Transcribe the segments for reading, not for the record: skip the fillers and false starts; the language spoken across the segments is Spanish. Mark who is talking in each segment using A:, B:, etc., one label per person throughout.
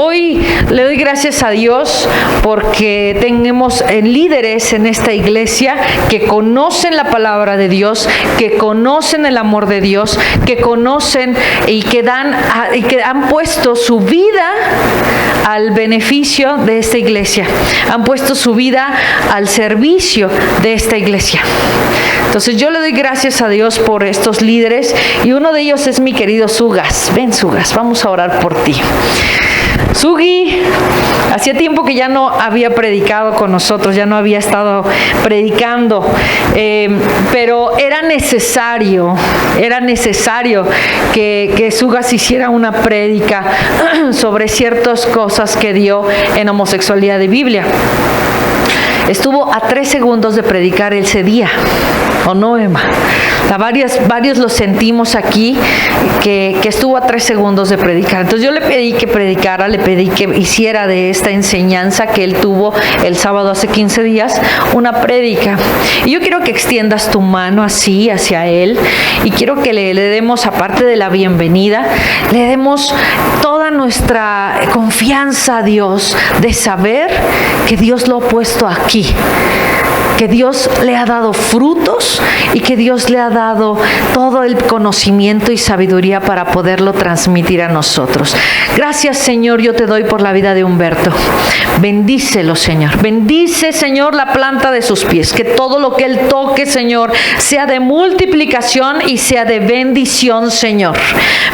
A: Hoy le doy gracias a Dios porque tenemos líderes en esta iglesia que conocen la palabra de Dios, que conocen el amor de Dios, que conocen y que han puesto su vida al beneficio de esta iglesia, han puesto su vida al servicio de esta iglesia. Entonces yo le doy gracias a Dios por estos líderes y uno de ellos es mi querido Sugas. Ven, Sugas, vamos a orar por ti. Sugi, hacía tiempo que ya no había predicado con nosotros, ya no había estado predicando, pero era necesario que Sugas hiciera una prédica sobre ciertas cosas que dio en homosexualidad de Biblia. Estuvo a 3 segundos de predicar ese día, ¿o no, Emma? Varios lo sentimos aquí, que estuvo a 3 segundos de predicar. Entonces yo le pedí que predicara, le pedí que hiciera de esta enseñanza que él tuvo el sábado hace 15 días, una prédica. Y yo quiero que extiendas tu mano así hacia él, y quiero que le demos, aparte de la bienvenida, le demos toda nuestra confianza a Dios de saber que Dios lo ha puesto aquí, que Dios le ha dado frutos y que Dios le ha dado todo el conocimiento y sabiduría para poderlo transmitir a nosotros. Gracias, Señor, yo te doy por la vida de Humberto. Bendícelo, Señor. Bendice, Señor, la planta de sus pies. Que todo lo que él toque, Señor, sea de multiplicación y sea de bendición, Señor.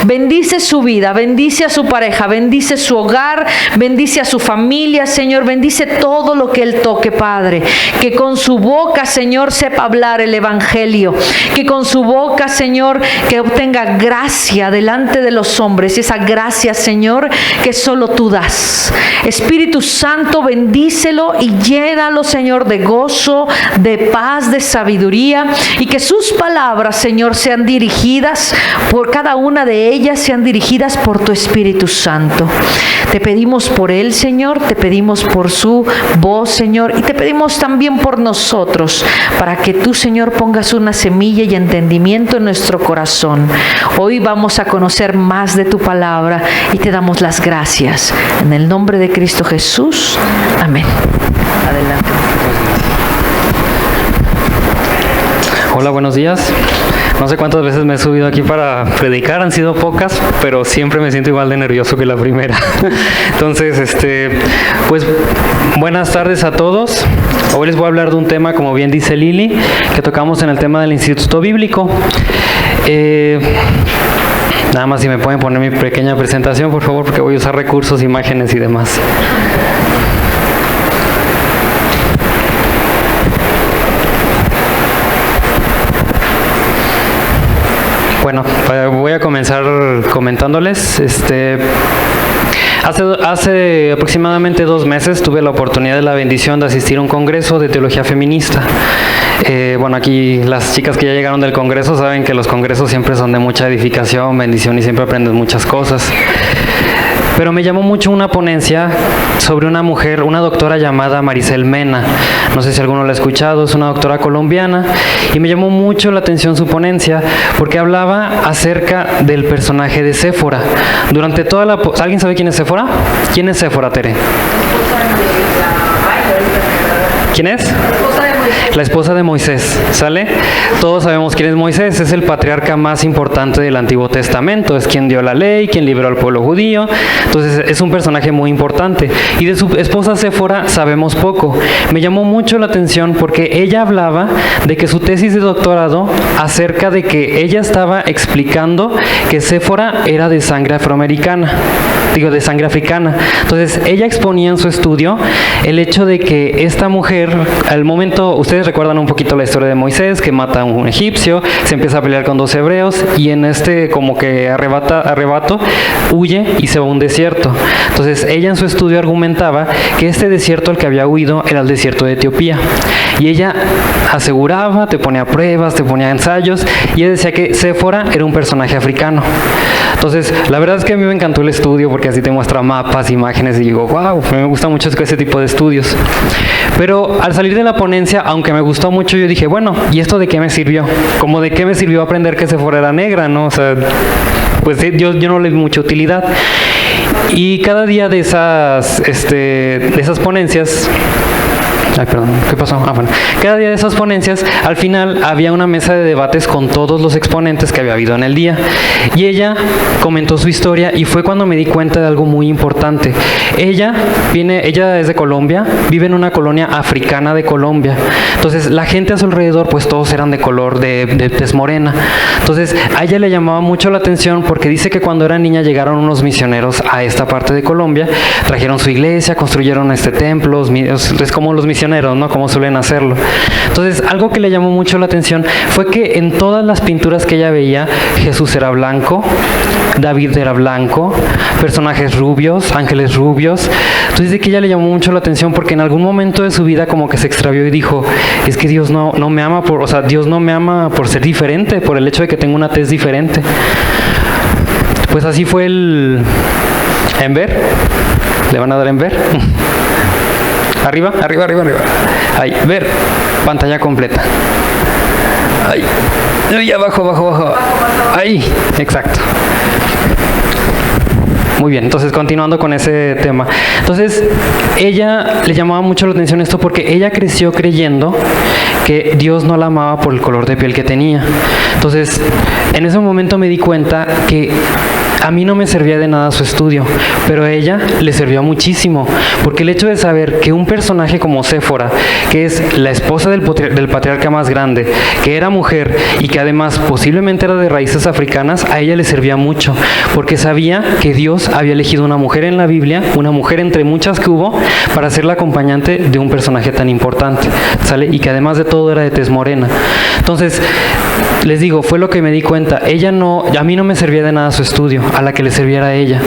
A: Bendice su vida, bendice a su pareja, bendice su hogar, bendice a su familia, Señor. Bendice todo lo que él toque, Padre. Que con su boca, Señor, sepa hablar el evangelio. Que con su boca, Señor, que obtenga gracia delante de los hombres. Esa gracia, Señor, que solo tú das. Espíritu Santo, bendícelo y llénalo, Señor, de gozo, de paz, de sabiduría. Y que sus palabras, Señor, sean dirigidas por cada una de ellas, sean dirigidas por tu Espíritu Santo. Te pedimos por él, Señor. Te pedimos por su voz, Señor. Y te pedimos también por nosotros, para que tú, Señor, pongas una semilla y entendimiento en nuestro corazón. Hoy vamos a conocer más de tu palabra y te damos las gracias. En el nombre de Cristo Jesús. Amén. Adelante.
B: Hola, buenos días. No sé cuántas veces me he subido aquí para predicar, han sido pocas, pero siempre me siento igual de nervioso que la primera. Entonces, pues buenas tardes a todos. Hoy les voy a hablar de un tema, como bien dice Lili, que tocamos en el tema del Instituto Bíblico. Nada más si me pueden poner mi pequeña presentación, por favor, porque voy a usar recursos, imágenes y demás. Bueno, voy a comenzar comentándoles. Hace aproximadamente 2 meses tuve la oportunidad de la bendición de asistir a un congreso de teología feminista. Bueno, aquí las chicas que ya llegaron del congreso saben que los congresos siempre son de mucha edificación, bendición y siempre aprendes muchas cosas. Pero me llamó mucho una ponencia sobre una mujer, una doctora llamada Maricel Mena. No sé si alguno la ha escuchado, es una doctora colombiana. Y me llamó mucho la atención su ponencia porque hablaba acerca del personaje de Séfora. Durante toda la... ¿Alguien sabe quién es Séfora? ¿Quién es Séfora, Tere? ¿Quién es? La esposa de Moisés, ¿sale? Todos sabemos quién es Moisés, es el patriarca más importante del Antiguo Testamento, es quien dio la ley, quien liberó al pueblo judío, entonces es un personaje muy importante. Y de su esposa Séfora sabemos poco. Me llamó mucho la atención porque ella hablaba de que su tesis de doctorado acerca de que ella estaba explicando que Séfora era de sangre afroamericana, de sangre africana. Entonces ella exponía en su estudio el hecho de que esta mujer, al momento, ustedes recuerdan un poquito la historia de Moisés, que mata a un egipcio, se empieza a pelear con 2 hebreos y en como que arrebato, huye y se va a un desierto. Entonces ella en su estudio argumentaba que este desierto al que había huido era el desierto de Etiopía. Y ella aseguraba, te ponía pruebas, te ponía ensayos, y ella decía que Séfora era un personaje africano. Entonces, la verdad es que a mí me encantó el estudio porque así te muestra mapas, imágenes, y digo, wow, me gusta mucho ese tipo de estudios. Pero al salir de la ponencia, aunque me gustó mucho, yo dije, bueno, ¿y esto de qué me sirvió? Como de qué me sirvió aprender que Séfora era negra, ¿no? O sea, pues yo no le vi mucha utilidad. Y cada día de esas ponencias... Ay, perdón, ¿qué pasó? Bueno. Cada día de esas ponencias, al final había una mesa de debates con todos los exponentes que había habido en el día. Y ella comentó su historia y fue cuando me di cuenta de algo muy importante. Ella es de Colombia, vive en una colonia africana de Colombia. Entonces, la gente a su alrededor, pues todos eran de color, de tez morena. Entonces, a ella le llamaba mucho la atención porque dice que cuando era niña llegaron unos misioneros a esta parte de Colombia, trajeron su iglesia, construyeron templos, es como los misioneros, ¿no? Como suelen hacerlo. Entonces, algo que le llamó mucho la atención fue que en todas las pinturas que ella veía, Jesús era blanco, David era blanco, personajes rubios, ángeles rubios. Entonces, de que ella le llamó mucho la atención porque en algún momento de su vida como que se extravió y dijo, es que Dios no me ama Dios no me ama por ser diferente, por el hecho de que tengo una tez diferente. Pues así fue el Enver. ¿Le van a dar Enver? Arriba. Ahí, ver, pantalla completa. Ahí, abajo. Ahí, exacto. Muy bien, entonces continuando con ese tema. Entonces, ella le llamaba mucho la atención esto porque ella creció creyendo que Dios no la amaba por el color de piel que tenía. Entonces, en ese momento me di cuenta que a mí no me servía de nada su estudio, pero a ella le servía muchísimo, porque el hecho de saber que un personaje como Séfora, que es la esposa del patriarca más grande, que era mujer y que además posiblemente era de raíces africanas, a ella le servía mucho, porque sabía que Dios había elegido una mujer en la Biblia, una mujer entre muchas que hubo, para ser la acompañante de un personaje tan importante, ¿sale? Y que además de todo era de tez morena. Entonces, les digo, fue lo que me di cuenta. A mí no me servía de nada su estudio, a la que le serviera a ella,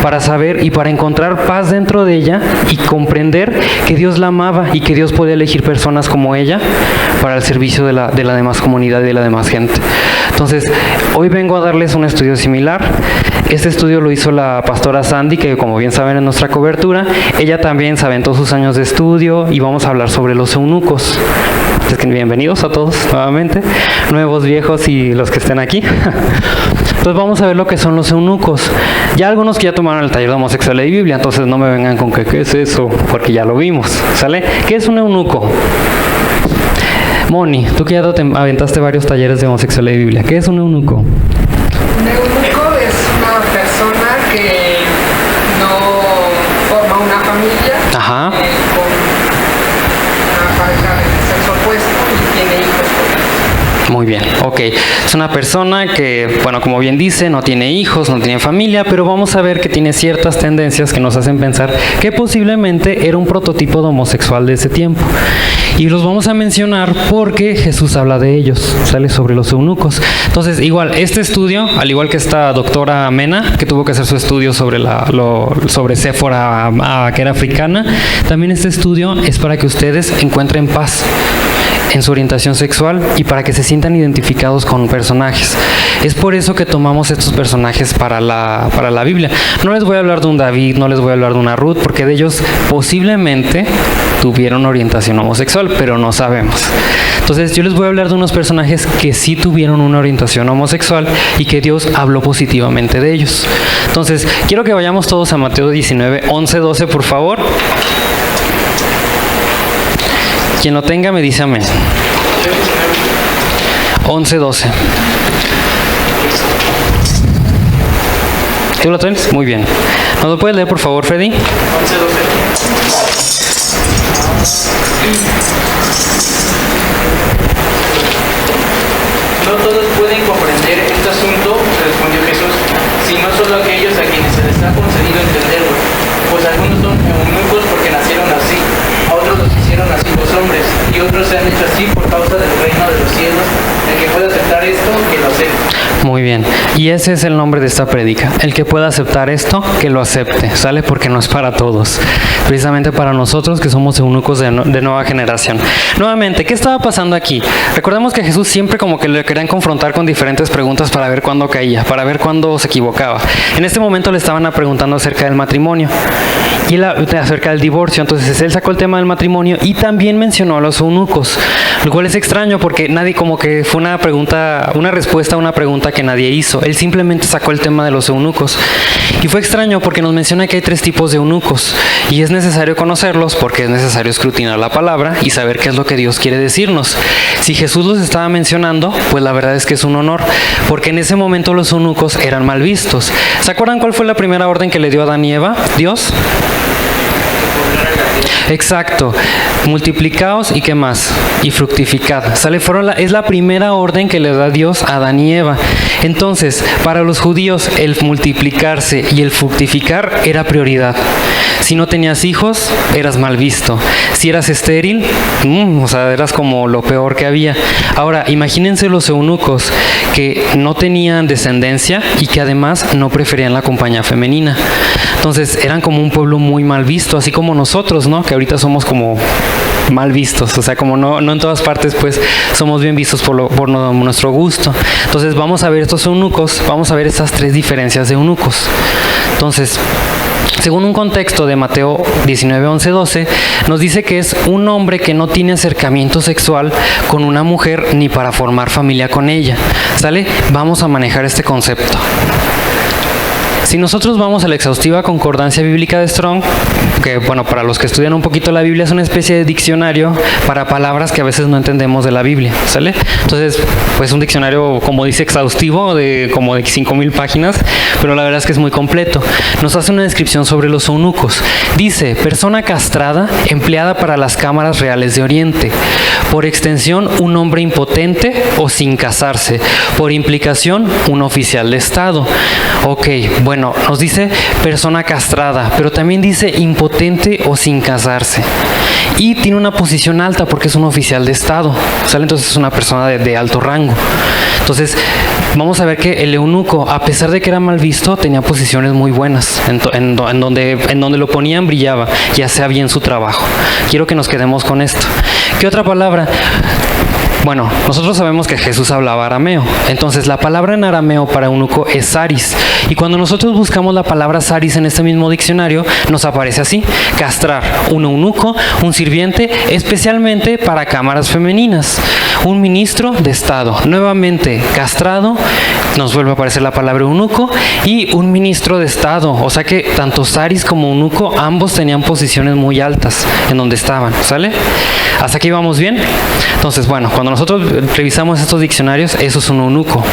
B: para saber y para encontrar paz dentro de ella y comprender que Dios la amaba y que Dios podía elegir personas como ella para el servicio de la demás comunidad y de la demás gente. Entonces, hoy vengo a darles un estudio similar. Este estudio lo hizo la pastora Sandy, que como bien saben en nuestra cobertura, ella también se aventó sus años de estudio y vamos a hablar sobre los eunucos. Bienvenidos a todos nuevamente, nuevos, viejos y los que estén aquí. Entonces vamos a ver lo que son los eunucos. Ya algunos que ya tomaron el taller de homosexualidad y Biblia, entonces no me vengan con que ¿qué es eso? Porque ya lo vimos, ¿sale? ¿Qué es un eunuco? Moni, tú que ya te aventaste varios talleres de homosexualidad y Biblia, ¿qué es un eunuco?
C: Un eunuco es una persona que no forma una familia.
B: Ajá.
C: Con una pareja de sexo opuesto y tiene hijos.
B: Muy bien, ok. Es una persona que, bueno, como bien dice, no tiene hijos, no tiene familia, pero vamos a ver que tiene ciertas tendencias que nos hacen pensar que posiblemente era un prototipo de homosexual de ese tiempo. Y los vamos a mencionar porque Jesús habla de ellos, sale sobre los eunucos. Entonces, igual, este estudio, al igual que esta doctora Mena, que tuvo que hacer su estudio sobre Séfora, que era africana, también este estudio es para que ustedes encuentren paz en su orientación sexual y para que se sientan identificados con personajes. Es por eso que tomamos estos personajes para la Biblia. No les voy a hablar de un David, no les voy a hablar de una Ruth, porque de ellos posiblemente tuvieron orientación homosexual, pero no sabemos. Entonces yo les voy a hablar de unos personajes que sí tuvieron una orientación homosexual y que Dios habló positivamente de ellos. Entonces quiero que vayamos todos a Mateo 19, 11, 12, por favor. Quien lo tenga me dice amén. 11, 12. ¿Tú lo tienes? Muy bien. ¿Nos lo puedes leer, por favor, Freddy?
D: 11, 12. No todos pueden comprender este asunto, respondió Jesús, sino solo aquellos a quienes se les ha concedido entenderlo. Pues algunos son eunucos porque nacieron así, a otros los hicieron así los hombres, y otros se han hecho así por causa del reino de los cielos. El que pueda aceptar esto, que lo acepte.
B: Muy bien, y ese es el nombre de esta prédica. El que pueda aceptar esto, que lo acepte, ¿sale? Porque no es para todos, precisamente para nosotros que somos eunucos de nueva generación. Nuevamente, ¿qué estaba pasando aquí? Recordemos que Jesús siempre como que le querían confrontar con diferentes preguntas para ver cuándo caía, para ver cuándo se equivocaba. En este momento le estaban preguntando acerca del matrimonio y acerca del divorcio. Entonces él sacó el tema del matrimonio y también mencionó a los eunucos, lo cual es extraño porque nadie, como que fue una respuesta a una pregunta que nadie hizo. Él Él simplemente sacó el tema de los eunucos. Y fue extraño porque nos menciona que hay 3 tipos de eunucos y es necesario conocerlos porque es necesario escrutinar la palabra y saber qué es lo que Dios quiere decirnos. Si Jesús los estaba mencionando, pues la verdad es que es un honor, porque en ese momento los eunucos eran mal vistos. ¿Se acuerdan cuál fue la primera orden que le dio a Adán y Eva? Dios. Exacto, multiplicaos y qué más, y fructificad. Es la primera orden que le da Dios a Adán y Eva. Entonces, para los judíos el multiplicarse y el fructificar era prioridad. Si no tenías hijos, eras mal visto. Si eras estéril, eras como lo peor que había. Ahora, imagínense los eunucos que no tenían descendencia y que además no preferían la compañía femenina. Entonces, eran como un pueblo muy mal visto, así como nosotros, ¿no? Que ahorita somos como mal vistos, o sea, como no en todas partes pues somos bien vistos por nuestro gusto. Entonces vamos a ver estos eunucos, vamos a ver estas 3 diferencias de eunucos. Entonces, según un contexto de Mateo 19, 11, 12, nos dice que es un hombre que no tiene acercamiento sexual con una mujer ni para formar familia con ella. ¿Sale? Vamos a manejar este concepto. Si nosotros vamos a la exhaustiva concordancia bíblica de Strong, que bueno, para los que estudian un poquito la Biblia es una especie de diccionario para palabras que a veces no entendemos de la Biblia, ¿sale? Entonces, pues un diccionario, como dice, exhaustivo, de como de 5,000 páginas, pero la verdad es que es muy completo. Nos hace una descripción sobre los eunucos. Dice, persona castrada, empleada para las cámaras reales de Oriente. Por extensión, un hombre impotente o sin casarse. Por implicación, un oficial de Estado. Ok, bueno, nos dice persona castrada, pero también dice impotente o sin casarse. Y tiene una posición alta porque es un oficial de Estado, ¿sale? Entonces es una persona de alto rango. Entonces, vamos a ver que el eunuco, a pesar de que era mal visto, tenía posiciones muy buenas. En donde lo ponían brillaba y hacía bien su trabajo. Quiero que nos quedemos con esto. ¿Qué otra palabra? Bueno, nosotros sabemos que Jesús hablaba arameo, entonces la palabra en arameo para eunuco es saris, y cuando nosotros buscamos la palabra saris en este mismo diccionario, nos aparece así: castrar, un eunuco, un sirviente, especialmente para cámaras femeninas, un ministro de Estado. Nuevamente, castrado, nos vuelve a aparecer la palabra eunuco, y un ministro de Estado, o sea que tanto saris como eunuco, ambos tenían posiciones muy altas en donde estaban, ¿sale? ¿Hasta aquí vamos bien? Entonces, bueno, cuando nosotros revisamos estos diccionarios, eso es un eunuco.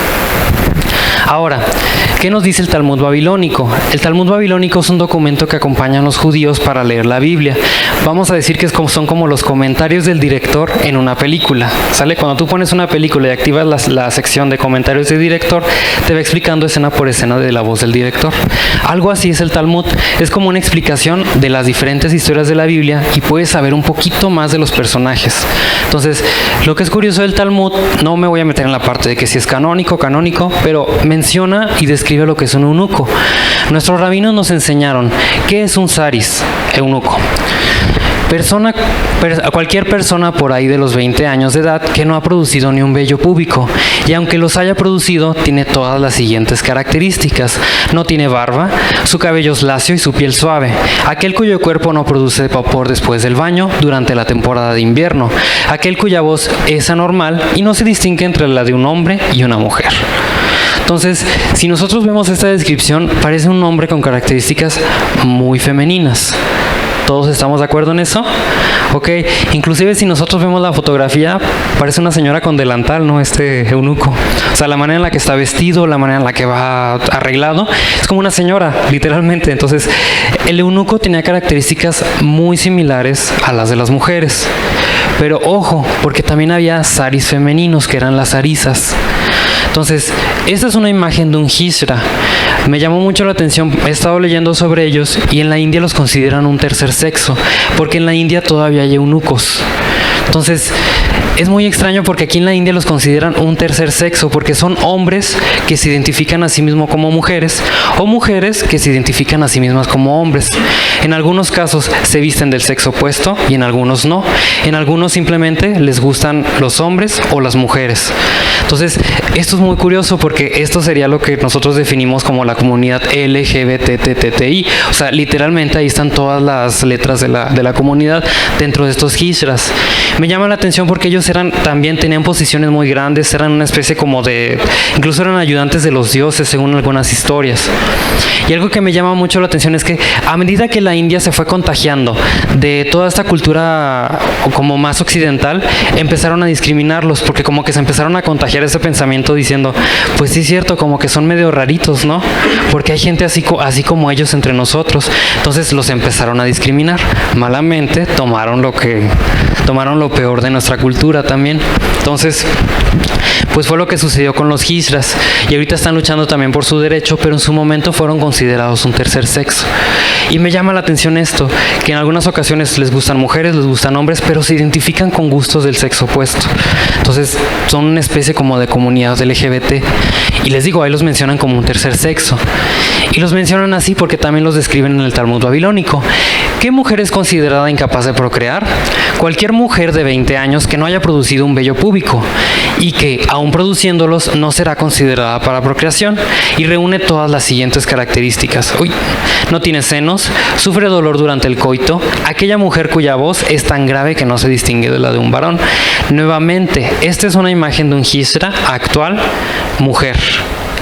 B: Ahora, ¿qué nos dice el Talmud babilónico? El Talmud babilónico es un documento que acompaña a los judíos para leer la Biblia. Vamos a decir que son como los comentarios del director en una película, ¿sale? Cuando tú pones una película y activas la sección de comentarios del director, te va explicando escena por escena de la voz del director. Algo así es el Talmud. Es como una explicación de las diferentes historias de la Biblia y puedes saber un poquito más de los personajes. Entonces, lo que es curioso del Talmud, no me voy a meter en la parte de que si es canónico, pero menciona y describe lo que es un eunuco. Nuestros rabinos nos enseñaron qué es un saris, eunuco. Cualquier persona por ahí de los 20 años de edad que no ha producido ni un vello púbico, y aunque los haya producido, tiene todas las siguientes características: no tiene barba, su cabello es lacio y su piel suave, aquel cuyo cuerpo no produce vapor después del baño durante la temporada de invierno, aquel cuya voz es anormal y no se distingue entre la de un hombre y una mujer. Entonces, si nosotros vemos esta descripción, parece un hombre con características muy femeninas. ¿Todos estamos de acuerdo en eso? Ok, inclusive si nosotros vemos la fotografía, parece una señora con delantal, ¿no? Este eunuco. O sea, la manera en la que está vestido, la manera en la que va arreglado, es como una señora, literalmente. Entonces, el eunuco tenía características muy similares a las de las mujeres. Pero ojo, porque también había saris femeninos, que eran las zarisas. Entonces, esta es una imagen de un hijra. Me llamó mucho la atención, he estado leyendo sobre ellos y en la India los consideran un tercer sexo, porque en la India todavía hay eunucos. Entonces, es muy extraño porque aquí en la India los consideran un tercer sexo, porque son hombres que se identifican a sí mismos como mujeres, o mujeres que se identifican a sí mismas como hombres. En algunos casos se visten del sexo opuesto y en algunos no. En algunos simplemente les gustan los hombres o las mujeres. Entonces, esto es muy curioso porque esto sería lo que nosotros definimos como la comunidad LGBTTTI. O sea, literalmente ahí están todas las letras de la comunidad dentro de estos hijras. me llama la atención porque ellos también tenían posiciones muy grandes, eran una especie como de, incluso eran ayudantes de los dioses según algunas historias. Y algo que me llama mucho la atención es que a medida que la India se fue contagiando de toda esta cultura como más occidental, empezaron a discriminarlos porque como que se empezaron a contagiar ese pensamiento diciendo, pues sí es cierto, como que son medio raritos, ¿no? Porque hay gente así como ellos entre nosotros. Entonces los empezaron a discriminar. Malamente tomaron lo peor de nuestra cultura también. Entonces, pues fue lo que sucedió con los Hijras. Y ahorita están luchando también por su derecho, pero en su momento fueron considerados un tercer sexo. Y me llama la atención esto, que en algunas ocasiones les gustan mujeres, les gustan hombres, pero se identifican con gustos del sexo opuesto. Entonces, son una especie como de comunidad LGBT. Y les digo, ahí los mencionan como un tercer sexo. Y los mencionan así porque también los describen en el Talmud babilónico. ¿Qué mujer es considerada incapaz de procrear? Cualquier mujer de 20 años que no haya producido un vello púbico y que, aun produciéndolos, no será considerada para procreación, y reúne todas las siguientes características. No tiene senos, sufre dolor durante el coito, aquella mujer cuya voz es tan grave que no se distingue de la de un varón. Nuevamente, esta es una imagen de un Hijra actual, mujer.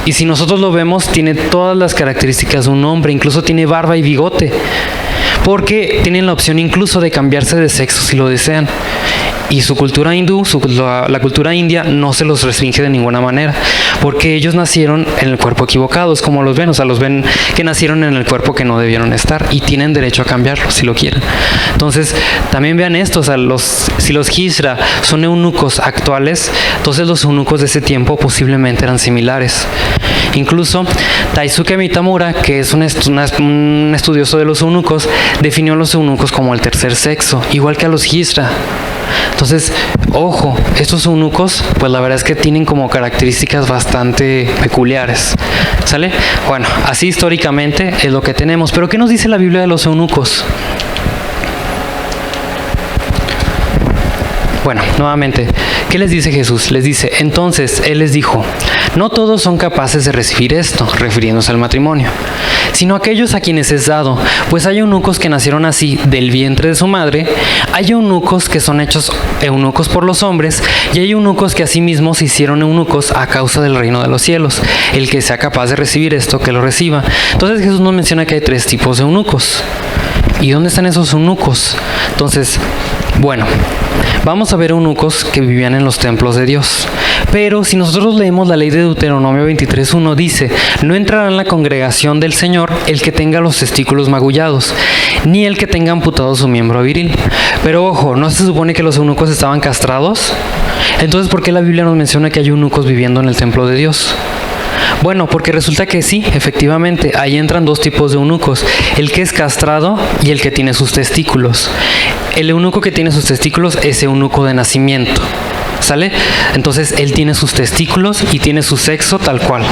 B: Y si nosotros lo vemos, tiene todas las características de un hombre, incluso tiene barba y bigote, porque tienen la opción incluso de cambiarse de sexo si lo desean. Y su cultura hindú, la cultura india, no se los restringe de ninguna manera, porque ellos nacieron en el cuerpo equivocado, es como los ven, o sea, los ven que nacieron en el cuerpo que no debieron estar y tienen derecho a cambiarlo si lo quieren. Entonces, también vean esto, o sea, si los Hijra son eunucos actuales, entonces los eunucos de ese tiempo posiblemente eran similares. Incluso Daisuke Mitamura, que es un estudioso de los eunucos, definió a los eunucos como el tercer sexo, igual que a los Hijra. Entonces, ojo, estos eunucos, pues la verdad es que tienen como características bastante peculiares, ¿sale? Bueno, así históricamente es lo que tenemos. Pero ¿qué nos dice la Biblia de los eunucos? Bueno, nuevamente, ¿qué les dice Jesús? Les dice, entonces Él les dijo, no todos son capaces de recibir esto, refiriéndose al matrimonio, sino aquellos a quienes es dado, pues hay eunucos que nacieron así del vientre de su madre, hay eunucos que son hechos eunucos por los hombres, y hay eunucos que asimismo se hicieron eunucos a causa del reino de los cielos. El que sea capaz de recibir esto, que lo reciba. Entonces Jesús nos menciona que hay 3 tipos de eunucos. ¿Y dónde están esos eunucos? Entonces, bueno, vamos a ver eunucos que vivían en los templos de Dios. Pero si nosotros leemos la ley de Deuteronomio 23:1, dice, no entrará en la congregación del Señor el que tenga los testículos magullados, ni el que tenga amputado su miembro viril. Pero ojo, ¿no se supone que los eunucos estaban castrados? Entonces, ¿por qué la Biblia nos menciona que hay eunucos viviendo en el templo de Dios? Bueno, porque resulta que sí, efectivamente, ahí entran 2 tipos de eunucos, el que es castrado y el que tiene sus testículos. El eunuco que tiene sus testículos es eunuco de nacimiento, ¿sale? Entonces él tiene sus testículos y tiene su sexo tal cual.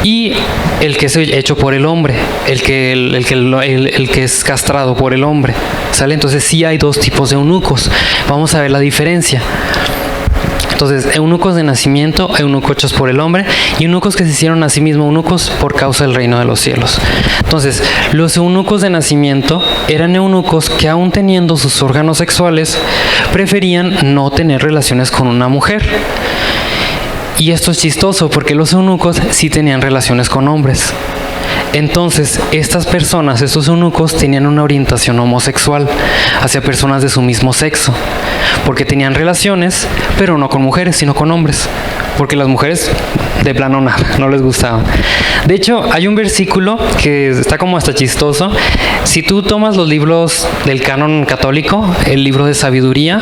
B: Y el que es hecho por el hombre, el que es castrado por el hombre, ¿sale? Entonces sí hay 2 tipos de eunucos. Vamos a ver la diferencia. Entonces, eunucos de nacimiento, eunucos hechos por el hombre, y eunucos que se hicieron a sí mismos eunucos por causa del reino de los cielos. Entonces, los eunucos de nacimiento eran eunucos que, aun teniendo sus órganos sexuales, preferían no tener relaciones con una mujer. Y esto es chistoso porque los eunucos sí tenían relaciones con hombres. Entonces, estas personas, estos eunucos, tenían una orientación homosexual hacia personas de su mismo sexo, porque tenían relaciones, pero no con mujeres, sino con hombres, porque las mujeres de plano no les gustaban. De hecho, hay un versículo que está como hasta chistoso. Si tú tomas los libros del canon católico, el libro de sabiduría,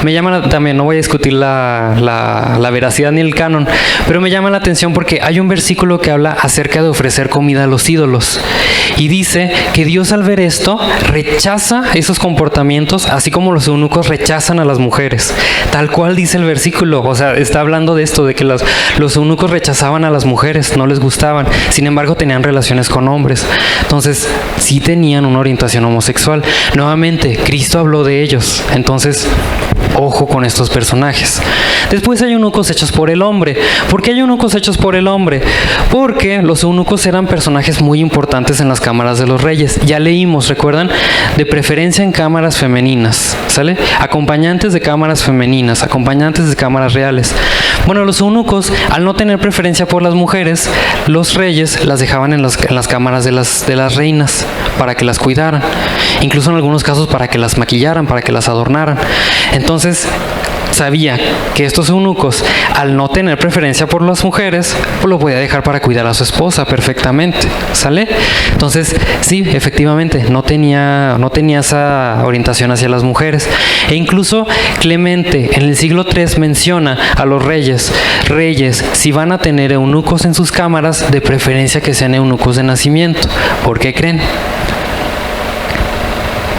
B: me llama también, no voy a discutir la veracidad ni el canon, pero me llama la atención porque hay un versículo que habla acerca de ofrecer comida a los ídolos, y dice que Dios, al ver esto, rechaza esos comportamientos, así como los eunucos rechazan a las mujeres. Tal cual dice el versículo, o sea, está hablando de esto, de que los eunucos ellos rechazaban a las mujeres, no les gustaban, sin embargo tenían relaciones con hombres. Entonces sí tenían una orientación homosexual. Nuevamente, Cristo habló de ellos, entonces ojo con estos personajes. Después hay eunucos hechos por el hombre. ¿Por qué hay eunucos hechos por el hombre? Porque los eunucos eran personajes muy importantes en las cámaras de los reyes. Ya leímos, ¿recuerdan? De preferencia en cámaras femeninas, ¿sale? Acompañantes de cámaras femeninas, acompañantes de cámaras reales. Bueno, los eunucos, al no tener preferencia por las mujeres, los reyes las dejaban en las cámaras de las reinas para que las cuidaran. Incluso en algunos casos para que las maquillaran, para que las adornaran. Entonces, sabía que estos eunucos, al no tener preferencia por las mujeres, pues lo podía dejar para cuidar a su esposa perfectamente, ¿sale? Entonces, sí, efectivamente, no tenía esa orientación hacia las mujeres. E incluso Clemente, en el siglo III, menciona a los reyes, si van a tener eunucos en sus cámaras, de preferencia que sean eunucos de nacimiento. ¿Por qué creen?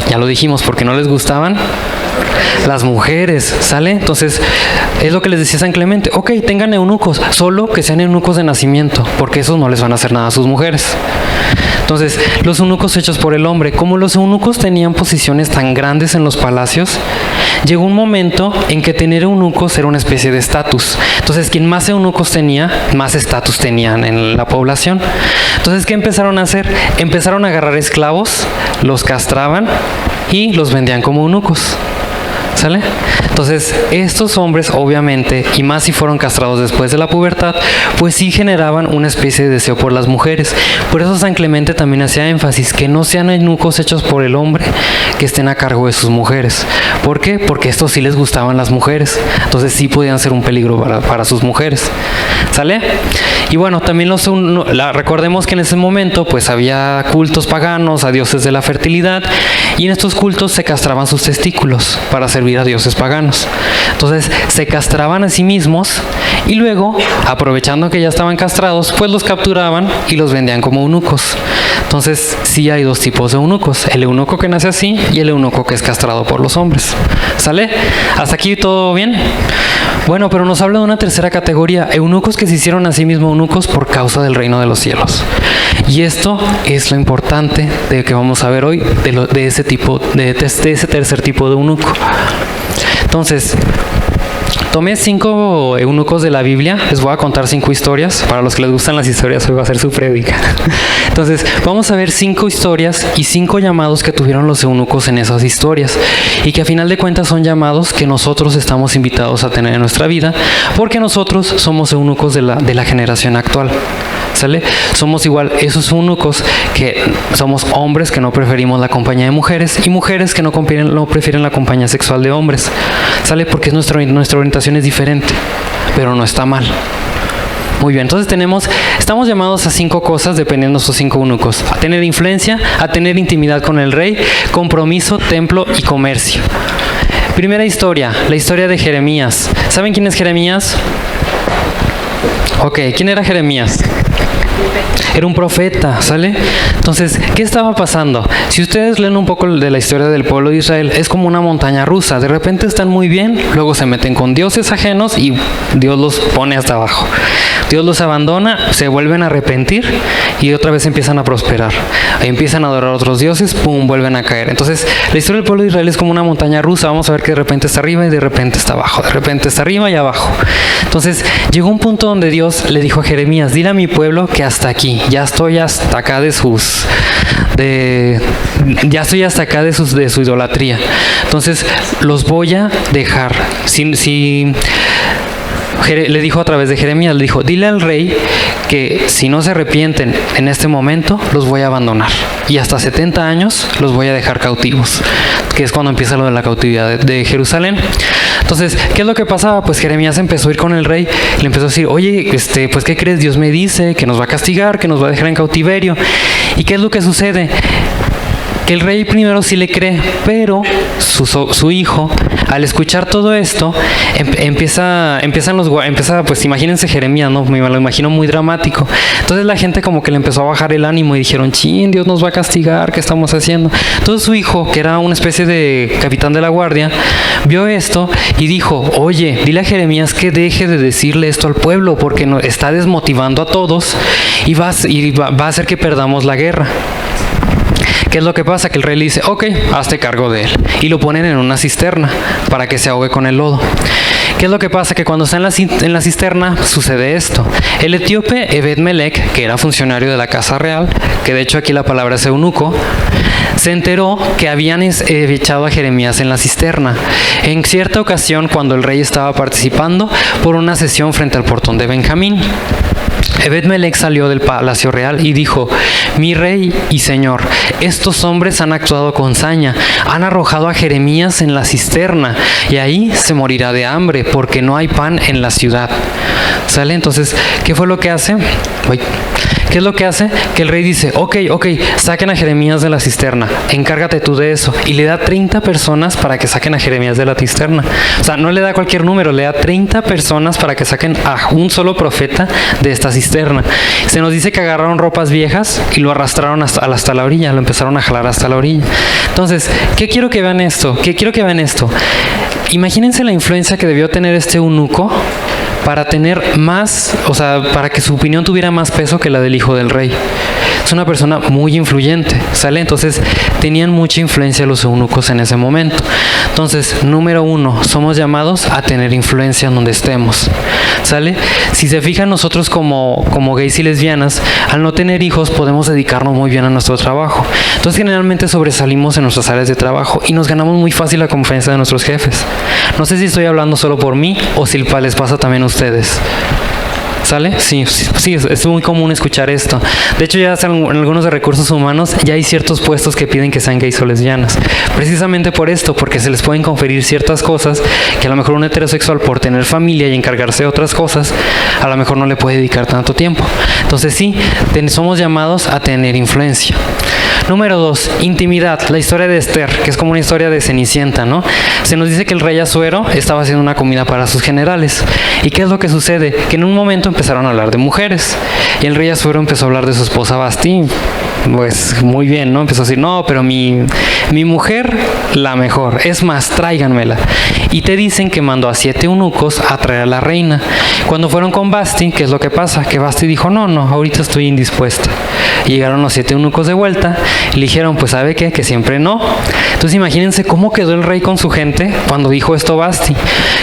B: Ya lo dijimos, porque no les gustaban las mujeres, ¿sale? Entonces, es lo que les decía San Clemente. Ok, tengan eunucos, solo que sean eunucos de nacimiento, porque esos no les van a hacer nada a sus mujeres. Entonces, los eunucos hechos por el hombre. Como los eunucos tenían posiciones tan grandes en los palacios, llegó un momento en que tener eunucos era una especie de estatus. Entonces, quien más eunucos tenía, más estatus tenían en la población. Entonces, ¿qué empezaron a hacer? Empezaron a agarrar esclavos, los castraban y los vendían como eunucos. ¿Sale? Entonces, estos hombres, obviamente, y más si fueron castrados después de la pubertad, pues sí generaban una especie de deseo por las mujeres. Por eso San Clemente también hacía énfasis que no sean eunucos hechos por el hombre que estén a cargo de sus mujeres. ¿Por qué? Porque estos sí les gustaban las mujeres. Entonces sí podían ser un peligro para sus mujeres. ¿Sale? Y bueno, también recordemos que en ese momento pues había cultos paganos a dioses de la fertilidad, y en estos cultos se castraban sus testículos para servir a dioses paganos. Entonces se castraban a sí mismos y luego, aprovechando que ya estaban castrados, pues los capturaban y los vendían como eunucos. Entonces sí hay dos tipos de eunucos: el eunuco que nace así y el eunuco que es castrado por los hombres. ¿Sale? ¿Hasta aquí todo bien? Bueno, pero nos habla de una tercera categoría: eunucos que se hicieron a sí mismos eunucos por causa del reino de los cielos. Y esto es lo importante de que vamos a ver hoy, de ese tercer tipo de eunuco. Entonces, tomé 5 eunucos de la Biblia. Les voy a contar 5 historias. Para los que les gustan las historias, hoy va a ser su prédica. Entonces, vamos a ver 5 historias y 5 llamados que tuvieron los eunucos en esas historias, y que a final de cuentas son llamados que nosotros estamos invitados a tener en nuestra vida, porque nosotros somos eunucos de la generación actual. ¿Sale? Somos igual esos eunucos que somos hombres que no preferimos la compañía de mujeres, y mujeres que no prefieren la compañía sexual de hombres. ¿Sale? Porque nuestra orientación es diferente, pero no está mal. Muy bien, entonces estamos llamados a 5 cosas dependiendo de esos 5 eunucos: a tener influencia, a tener intimidad con el rey, compromiso, templo y comercio. Primera historia, la historia de Jeremías. ¿Saben quién es Jeremías? Ok, ¿quién era Jeremías? Era un profeta, ¿sale? Entonces, ¿qué estaba pasando? Si ustedes leen un poco de la historia del pueblo de Israel, es como una montaña rusa. De repente están muy bien, luego se meten con dioses ajenos y Dios los pone hasta abajo. Dios los abandona, se vuelven a arrepentir y otra vez empiezan a prosperar. Empiezan a adorar a otros dioses, ¡pum!, vuelven a caer. Entonces, la historia del pueblo de Israel es como una montaña rusa. Vamos a ver que de repente está arriba y de repente está abajo. De repente está arriba y abajo. Entonces, llegó un punto donde Dios le dijo a Jeremías: dile a mi pueblo que hasta aquí, ya estoy hasta acá de su idolatría. Entonces, los voy a dejar. Le dijo a través de Jeremías, le dijo: dile al rey que si no se arrepienten en este momento, los voy a abandonar, y hasta 70 años los voy a dejar cautivos, que es cuando empieza lo de la cautividad de Jerusalén. Entonces, ¿qué es lo que pasaba? Pues Jeremías empezó a ir con el rey, le empezó a decir: oye, pues ¿qué crees? Dios me dice que nos va a castigar, que nos va a dejar en cautiverio. ¿Y qué es lo que sucede? El rey primero sí le cree, pero su hijo, al escuchar todo esto, empieza, pues imagínense Jeremías, ¿no? Me lo imagino muy dramático. Entonces la gente como que le empezó a bajar el ánimo y dijeron, chin, Dios nos va a castigar, ¿qué estamos haciendo? Entonces su hijo, que era una especie de capitán de la guardia, vio esto y dijo, oye, dile a Jeremías que deje de decirle esto al pueblo porque está desmotivando a todos y va a hacer que perdamos la guerra. ¿Qué es lo que pasa? Que el rey le dice, ok, hazte cargo de él. Y lo ponen en una cisterna para que se ahogue con el lodo. ¿Qué es lo que pasa? Que cuando está en la cisterna sucede esto. El etíope Ebed-Melech, que era funcionario de la casa real, que de hecho aquí la palabra es eunuco, se enteró que habían echado a Jeremías en la cisterna. En cierta ocasión, cuando el rey estaba participando por una sesión frente al portón de Benjamín. Ebed-Melech salió del palacio real y dijo, mi rey y señor, estos hombres han actuado con saña, han arrojado a Jeremías en la cisterna y ahí se morirá de hambre porque no hay pan en la ciudad. ¿Sale? Entonces, ¿qué fue lo que hace? ¿Qué es lo que hace? Que el rey dice, ok, saquen a Jeremías de la cisterna, encárgate tú de eso. Y le da 30 personas para que saquen a Jeremías de la cisterna. O sea, no le da cualquier número, le da 30 personas para que saquen a un solo profeta de esta cisterna. Se nos dice que agarraron ropas viejas y lo arrastraron hasta la orilla, lo empezaron a jalar hasta la orilla. Entonces, ¿qué quiero que vean esto? Imagínense la influencia que debió tener este eunuco para tener más, o sea, para que su opinión tuviera más peso que la del hijo del rey. Es una persona muy influyente, ¿sale? Entonces, tenían mucha influencia los eunucos en ese momento. Entonces, número 1, somos llamados a tener influencia en donde estemos, ¿sale? Si se fijan, nosotros como gays y lesbianas, al no tener hijos, podemos dedicarnos muy bien a nuestro trabajo. Entonces, generalmente sobresalimos en nuestras áreas de trabajo y nos ganamos muy fácil la confianza de nuestros jefes. No sé si estoy hablando solo por mí o si les pasa también a ustedes. ¿Sale? Sí, es muy común escuchar esto. De hecho, ya en algunos de recursos humanos ya hay ciertos puestos que piden que sean gays o lesbianas. Precisamente por esto, porque se les pueden conferir ciertas cosas que a lo mejor un heterosexual, por tener familia y encargarse de otras cosas, a lo mejor no le puede dedicar tanto tiempo. Entonces sí, somos llamados a tener influencia. Número 2, intimidad. La historia de Esther, que es como una historia de Cenicienta, ¿no? Se nos dice que el rey Asuero estaba haciendo una comida para sus generales. ¿Y qué es lo que sucede? Que en un momento empezaron a hablar de mujeres. Y el rey Asuero empezó a hablar de su esposa Vasti. Pues muy bien, ¿no? Empezó a decir, no, pero mi mujer, la mejor. Es más, tráiganmela. Y te dicen que mandó a 7 eunucos a traer a la reina. Cuando fueron con Vasti, ¿qué es lo que pasa? Que Vasti dijo, no, ahorita estoy indispuesta. Y llegaron los 7 eunucos de vuelta y le dijeron, pues ¿sabe qué? Que siempre no. Entonces imagínense cómo quedó el rey con su gente cuando dijo esto Vasti.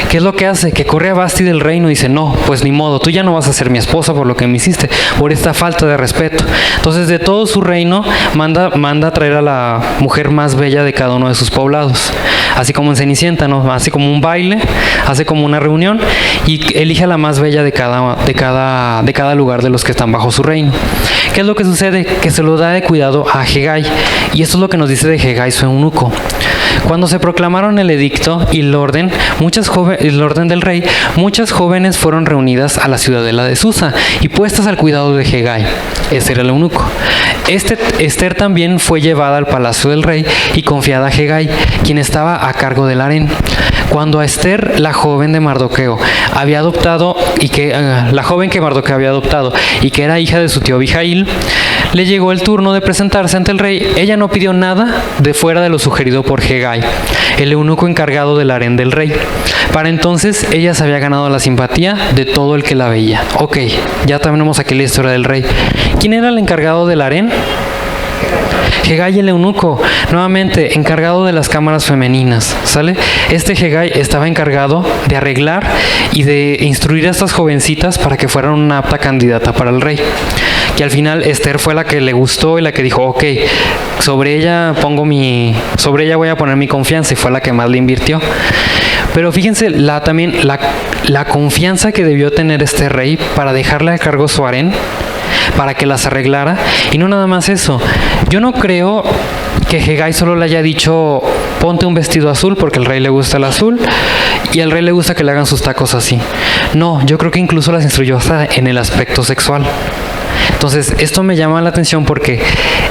B: ¿Qué es lo que hace? Que corre a Vasti del reino y dice, no, pues ni modo, tú ya no vas a ser mi esposa por lo que me hiciste, por esta falta de respeto. Entonces de todo su reino manda a traer a la mujer más bella de cada uno de sus poblados. Así como en Cenicienta, ¿no? Hace como un baile, hace como una reunión y elige a la más bella de cada lugar de los que están bajo su reino. ¿Qué es lo que sucede? Que se lo da de cuidado a Hegai. Y esto es lo que nos dice de Hegai, su eunuco. Cuando se proclamaron el edicto y el orden del rey, muchas jóvenes fueron reunidas a la ciudadela de Susa y puestas al cuidado de Hegai. Ese era el eunuco. Esther también fue llevada al palacio del rey y confiada a Hegai, quien estaba a cargo del harén. Cuando a Esther, la joven que Mardoqueo había adoptado y que era hija de su tío Abijail, le llegó el turno de presentarse ante el rey. Ella no pidió nada de fuera de lo sugerido por Hegai, el eunuco encargado del harén del rey. Para entonces ella se había ganado la simpatía de todo el que la veía. Ok, ya tenemos aquí la historia del rey. ¿Quién era el encargado del harén? Hegai el eunuco, nuevamente encargado de las cámaras femeninas, ¿sale? Este Hegai estaba encargado de arreglar y de instruir a estas jovencitas para que fueran una apta candidata para el rey. Que al final Esther fue la que le gustó y la que dijo, ok, sobre ella voy a poner mi confianza, y fue la que más le invirtió. Pero fíjense la confianza que debió tener este rey para dejarle a cargo su harén, para que las arreglara. Y no nada más eso, yo no creo que Hegai solo le haya dicho ponte un vestido azul porque al rey le gusta el azul y al rey le gusta que le hagan sus tacos así. No, yo creo que incluso las instruyó hasta en el aspecto sexual. Entonces, esto me llama la atención porque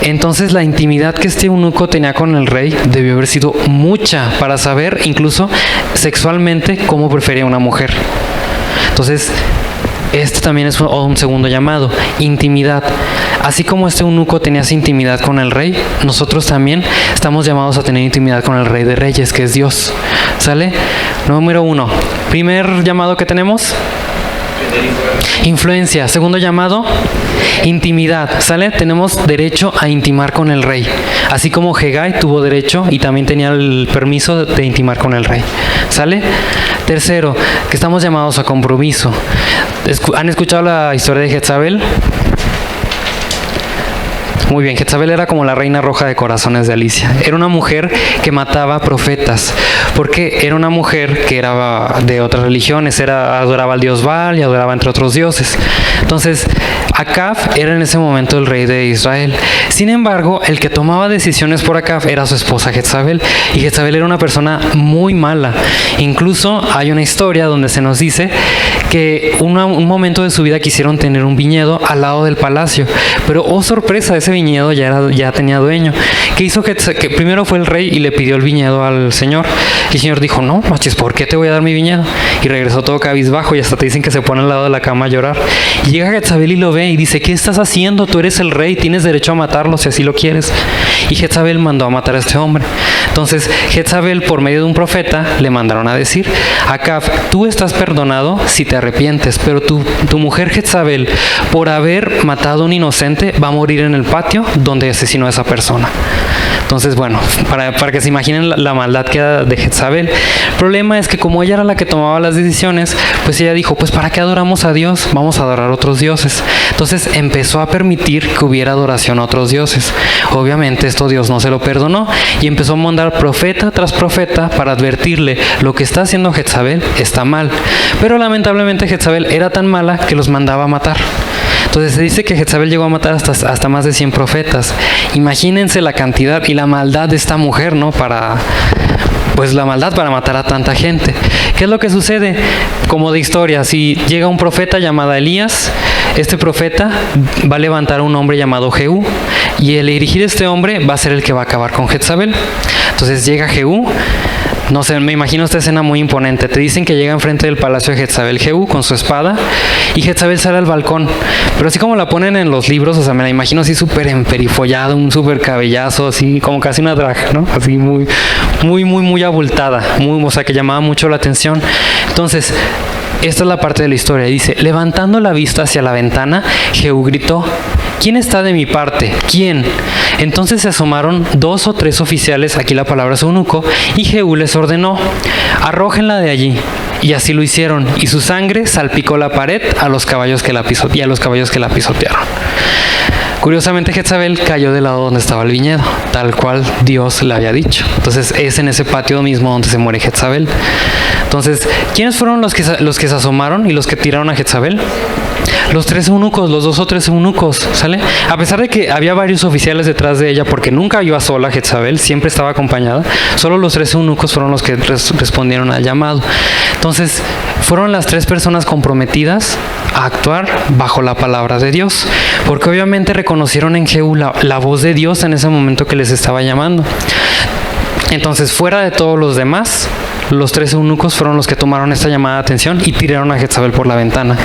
B: entonces la intimidad que este eunuco tenía con el rey debió haber sido mucha para saber incluso sexualmente cómo prefería una mujer. Entonces, este también es un segundo llamado, intimidad. Así como este eunuco tenía esa intimidad con el rey, nosotros también estamos llamados a tener intimidad con el Rey de Reyes, que es Dios. ¿Sale? Número 1. Primer llamado que tenemos, influencia. Segundo llamado, intimidad. ¿Sale? Tenemos derecho a intimar con el rey. Así como Hegai tuvo derecho y también tenía el permiso de intimar con el rey. ¿Sale? Tercero, que estamos llamados a compromiso. ¿Han escuchado la historia de Jezabel? Muy bien, Jezabel era como la reina roja de corazones de Alicia. Era una mujer que mataba profetas, porque era una mujer que era de otras religiones, adoraba al dios Baal y adoraba entre otros dioses. Entonces, Acab era en ese momento el rey de Israel. Sin embargo, el que tomaba decisiones por Acab era su esposa Jezabel, y Jezabel era una persona muy mala. Incluso hay una historia donde se nos dice que un momento de su vida quisieron tener un viñedo al lado del palacio, pero oh sorpresa, ese viñedo ya tenía dueño. ¿Qué hizo? Que primero fue el rey y le pidió el viñedo al señor, y el señor dijo: no, machis, ¿por qué te voy a dar mi viñedo? Y regresó todo cabizbajo, y hasta te dicen que se pone al lado de la cama a llorar. Y llega Jezabel y lo ve y dice: ¿qué estás haciendo? Tú eres el rey, tienes derecho a matarlo si así lo quieres. Y Jezabel mandó a matar a este hombre. Entonces Jezabel, por medio de un profeta, le mandaron a decir: Acab, tú estás perdonado si te arrepientes, pero tu mujer Jezabel, por haber matado a un inocente, va a morir en el patio donde asesinó a esa persona. Entonces, bueno, para que se imaginen la maldad que era de Jezabel. El problema es que como ella era la que tomaba las decisiones, pues ella dijo: pues ¿para qué adoramos a Dios? Vamos a adorar a otros dioses. Entonces empezó a permitir que hubiera adoración a otros dioses. Obviamente esto Dios no se lo perdonó, y empezó a mandar profeta tras profeta para advertirle: lo que está haciendo Jezabel está mal. Pero lamentablemente Jezabel era tan mala que los mandaba a matar. Entonces se dice que Jezabel llegó a matar hasta más de 100 profetas. Imagínense la cantidad y la maldad de esta mujer, ¿no? La maldad para matar a tanta gente. ¿Qué es lo que sucede? Como de historia, si llega un profeta llamado Elías, este profeta va a levantar a un hombre llamado Jehú, y el dirigir este hombre va a ser el que va a acabar con Jezabel. Entonces llega Jehú. No sé, me imagino esta escena muy imponente. Te dicen que llega enfrente del palacio de Jezabel Jehú con su espada, y Jezabel sale al balcón. Pero así como la ponen en los libros, o sea, me la imagino así súper emperifollada, un súper cabellazo, así como casi una drag, ¿no? Así muy abultada, o sea, que llamaba mucho la atención. Entonces, esta es la parte de la historia. Dice: levantando la vista hacia la ventana, Jehú gritó: ¿quién está de mi parte? ¿Quién? Entonces se asomaron 2 o 3 oficiales, aquí la palabra es eunuco, y Jehú les ordenó: arrójenla de allí. Y así lo hicieron, y su sangre salpicó la pared a los caballos que la pisotearon. Curiosamente, Jezabel cayó del lado donde estaba el viñedo, tal cual Dios le había dicho. Entonces es en ese patio mismo donde se muere Jezabel. Entonces, ¿quiénes fueron los que se asomaron y los que tiraron a Jezabel? Los 3 eunucos, los 2 o 3 eunucos, ¿sale? A pesar de que había varios oficiales detrás de ella, porque nunca iba sola Jezabel, siempre estaba acompañada, solo los 3 eunucos fueron los que respondieron al llamado. Entonces, fueron las 3 personas comprometidas a actuar bajo la palabra de Dios, porque obviamente reconocieron en Jehú la voz de Dios en ese momento que les estaba llamando. Entonces, fuera de todos los demás, los 3 eunucos fueron los que tomaron esta llamada de atención y tiraron a Jezabel por la ventana.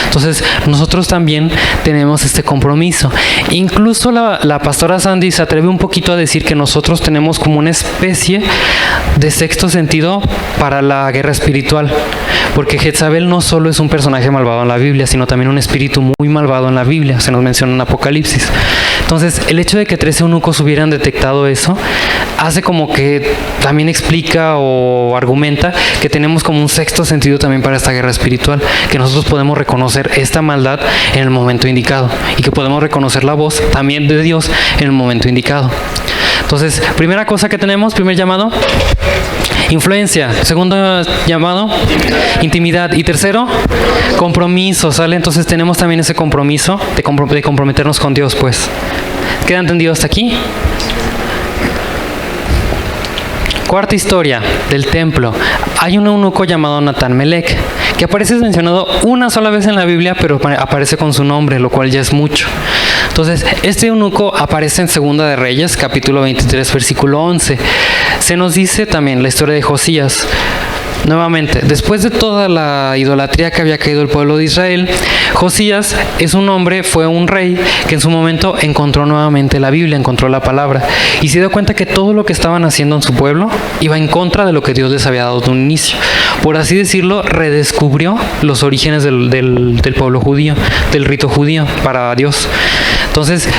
B: Entonces, nosotros también tenemos este compromiso. Incluso la pastora Sandy se atreve un poquito a decir que nosotros tenemos como una especie de sexto sentido para la guerra espiritual, porque Jezabel no solo es un personaje malvado en la Biblia, sino también un espíritu muy malvado en la Biblia, se nos menciona en Apocalipsis. Entonces, el hecho de que 3 eunucos hubieran detectado eso, hace como que también explica o argumenta que tenemos como un sexto sentido también para esta guerra espiritual, que nosotros podemos reconocer esta maldad en el momento indicado, y que podemos reconocer la voz también de Dios en el momento indicado. Entonces, primera cosa que tenemos, primer llamado, influencia. Segundo llamado, intimidad. Y tercero, compromiso, ¿sale? Entonces tenemos también ese compromiso de comprometernos con Dios, pues. ¿Queda entendido hasta aquí? Cuarta historia del templo. Hay un eunuco llamado Natán Melech que aparece mencionado una sola vez en la Biblia, pero aparece con su nombre, lo cual ya es mucho. Entonces, este eunuco aparece en Segunda de Reyes, capítulo 23, versículo 11. Se nos dice también la historia de Josías. Nuevamente, después de toda la idolatría que había caído el pueblo de Israel, Josías es un hombre, fue un rey que en su momento encontró nuevamente la Biblia, encontró la palabra y se dio cuenta que todo lo que estaban haciendo en su pueblo iba en contra de lo que Dios les había dado de un inicio. Por así decirlo, redescubrió los orígenes del pueblo judío, del rito judío para Dios. Entonces,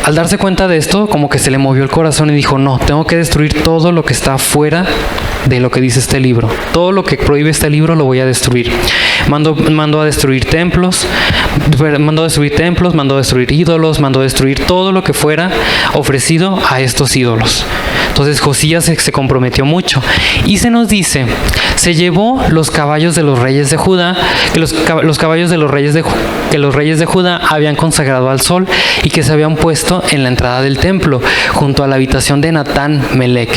B: al darse cuenta de esto, como que se le movió el corazón y dijo, no, tengo que destruir todo lo que está fuera de lo que dice este libro. Todo lo que prohíbe este libro lo voy a destruir. Mandó a destruir templos, mandó a destruir ídolos, mandó a destruir todo lo que fuera ofrecido a estos ídolos. Entonces Josías se comprometió mucho y se nos dice, se llevó los caballos de los reyes de Judá, que los caballos de los reyes de Judá habían consagrado al sol y que se habían puesto en la entrada del templo, junto a la habitación de Natán Melec,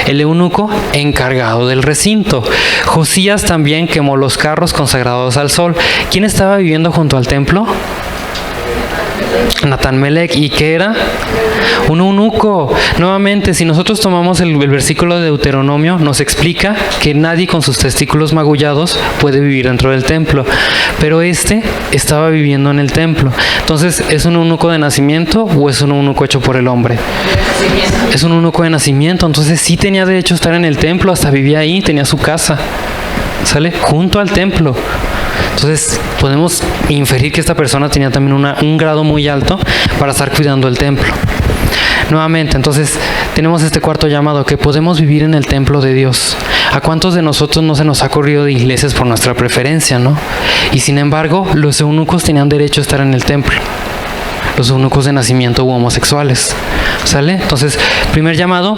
B: el eunuco encargado del recinto. Josías también quemó los carros consagrados al sol. ¿Quién estaba viviendo junto al templo? Natán Melec. ¿Y qué era? Un eunuco. Nuevamente, si nosotros tomamos el versículo de Deuteronomio, nos explica que nadie con sus testículos magullados puede vivir dentro del templo, pero este estaba viviendo en el templo. Entonces, ¿es un eunuco de nacimiento o es un eunuco hecho por el hombre? Es un eunuco de nacimiento. Entonces sí tenía derecho a estar en el templo, hasta vivía ahí, tenía su casa, ¿sale? Junto al templo. Entonces podemos inferir que esta persona tenía también un grado muy alto para estar cuidando el templo. Nuevamente, entonces tenemos este cuarto llamado, que podemos vivir en el templo de Dios. ¿A cuántos de nosotros no se nos ha corrido de iglesias por nuestra preferencia, no? Y sin embargo, los eunucos tenían derecho a estar en el templo. Los eunucos de nacimiento u homosexuales, ¿sale? Entonces, primer llamado,